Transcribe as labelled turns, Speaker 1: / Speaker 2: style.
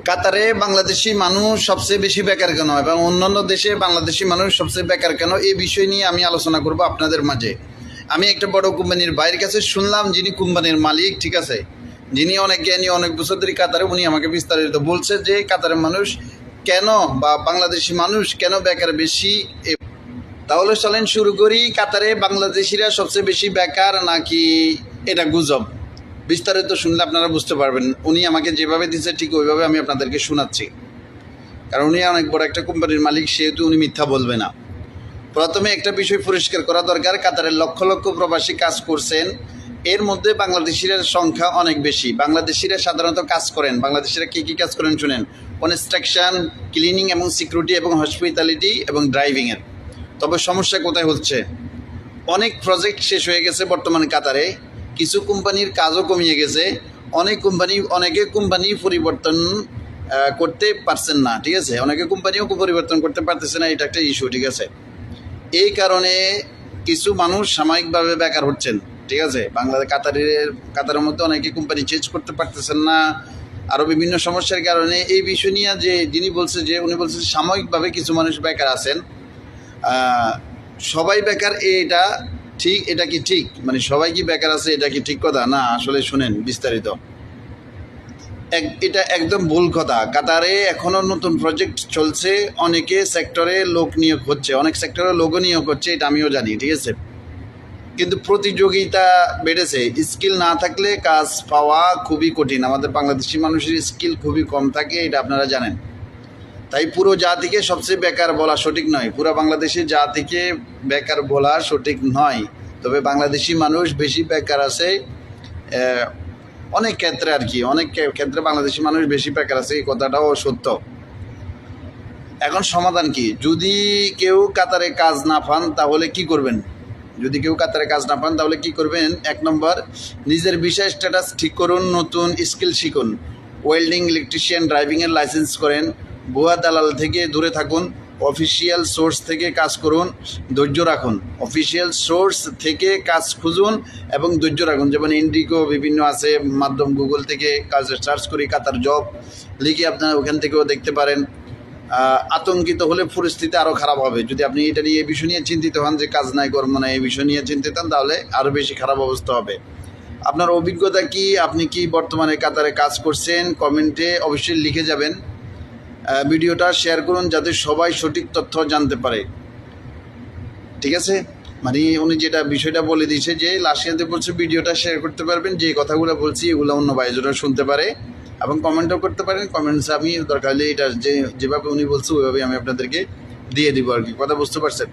Speaker 1: কাতারে বাংলাদেশি মানুষ সবচেয়ে বেশি বেকার কেন এবং অন্যান্য দেশে বাংলাদেশি মানুষ সবচেয়ে বেকার কেন এই বিষয় নিয়ে আমি আলোচনা করব আপনাদের মাঝে। আমি একটা বড় কোম্পানির বাইরের কাছে শুনলাম, যিনি কোম্পানির মালিক, ঠিক আছে, যিনি অনেক জ্ঞানী, অনেক বছর ধরে কাতারে, উনি আমাকে বিস্তারিত বলছে যে কাতারের মানুষ কেন বা বাংলাদেশি মানুষ কেন বেকার বেশি। তাহলে চলেন শুরু করি। কাতারে বাংলাদেশিরা সবচেয়ে বেশি বেকার নাকি এটা গুজব? বিস্তারিত শুনলে আপনারা বুঝতে পারবেন। উনি আমাকে যেভাবে দিচ্ছে ঠিক ওইভাবে আমি আপনাদেরকে শোনাচ্ছি, কারণ উনি অনেক বড় একটা কোম্পানির মালিক, সেহেতু উনি মিথ্যা বলবে না। প্রথমে একটা বিষয় পরিষ্কার করা দরকার, কাতারের লক্ষ লক্ষ প্রবাসী কাজ করছেন, এর মধ্যে বাংলাদেশিদের সংখ্যা অনেক বেশি। বাংলাদেশিরা সাধারণত কাজ করেন। বাংলাদেশিরা কী কী কাজ করেন শুনেন: কনস্ট্রাকশন, ক্লিনিং এবং সিকিউরিটি এবং হসপিটালিটি এবং ড্রাইভিংয়ের। তবে সমস্যা কোথায় হচ্ছে? অনেক প্রজেক্ট শেষ হয়ে গেছে বর্তমানে কাতারে, কিছু কোম্পানির কাজও কমিয়ে গেছে, অনেকে কোম্পানি পরিবর্তন করতে পারছেন না, ঠিক আছে, অনেকে কোম্পানিও পরিবর্তন করতে পারতেছে না, এটা একটা ইস্যু, ঠিক আছে। এই কারণে কিছু মানুষ সাময়িকভাবে বেকার হচ্ছেন, ঠিক আছে। কাতারের মধ্যে অনেকে কোম্পানি চেঞ্জ করতে পারতেছেন না, আরও বিভিন্ন সমস্যার কারণে। এই বিষয় নিয়ে উনি বলছে সাময়িকভাবে কিছু মানুষ বেকার আছেন। সবাই বেকার এটা কি ঠিক? মানে সবাই কি বেকার আছে, এটা কি ঠিক কথা? না, আসলে শুনেন বিস্তারিত। এটা একদম ভুল কথা। কাতারে এখনও নতুন প্রজেক্ট চলছে, অনেক সেক্টরে লোক নিয়োগ হচ্ছে, এটা আমিও জানি, ঠিক আছে। কিন্তু প্রতিযোগিতা বেড়েছে, স্কিল না থাকলে কাজ পাওয়া খুবই কঠিন। আমাদের বাংলাদেশি মানুষের স্কিল খুবই কম থাকে, এটা আপনারা জানেন। তাই পুরো জাতিকে সবচেয়ে বেকার বলা সঠিক নয়, পুরো বাংলাদেশের জাতিকে বেকার বলা সঠিক নয়। তবে বাংলাদেশি মানুষ বেশি বেকার আছে অনেক ক্ষেত্রে, আর কি অনেক ক্ষেত্রে বাংলাদেশি মানুষ বেশি বেকার আছে, এই কথাটাও সত্য। এখন সমাধান কি? যদি কেউ কাতারে কাজ না পান তাহলে কি করবেন? এক নম্বর, নিজের ভিসা স্ট্যাটাস ঠিক করুন, নতুন স্কিল শিখুন, ওয়েল্ডিং, ইলেকট্রিশিয়ান, ড্রাইভিংয়ের লাইসেন্স করেন, ভুয়া দালাল থেকে দূরে থাকুন, অফিসিয়াল সোর্স থেকে কাজ করুন, ধৈর্য রাখুন। অফিসিয়াল সোর্স থেকে কাজ খুঁজুন এবং ধৈর্য রাখুন। যেমন ইন্ডিগো বিভিন্ন আছে মাধ্যম, গুগল থেকে কাজ সার্চ করি কাতার জব লিখে আপনারা ওখান থেকেও দেখতে পারেন। আতঙ্কিত হলে পরিস্থিতি আরও খারাপ হবে। যদি আপনি এটা নিয়ে এই বিষয় নিয়ে চিন্তিত হন যে কাজ নাই, কর্ম নাই, এই বিষয় নিয়ে চিন্তিত হন, তাহলে আরও বেশি খারাপ অবস্থা হবে। আপনার অভিজ্ঞতা কি? আপনি কি বর্তমানে কাতারে কাজ করছেন? কমেন্টে অবশ্যই লিখে যাবেন। ভিডিওটা শেয়ার করুন যাতে সবাই সঠিক তথ্য জানতে পারে, ঠিক আছে। মানে উনি যেটা বিষয়টা বলে দিয়েছে যে লাস্টে বলছে ভিডিওটা শেয়ার করতে পারবেন, যে কথাগুলো বলছি এগুলো অন্য ভাইজোরা শুনতে পারে এবং কমেন্টও করতে পারেন। কমেন্টসে আমি দরকার হলে এটা যেভাবে উনি বলছে ওইভাবে আমি আপনাদেরকে দিয়ে দিব আর কি। কথা বুঝতে পারছেন?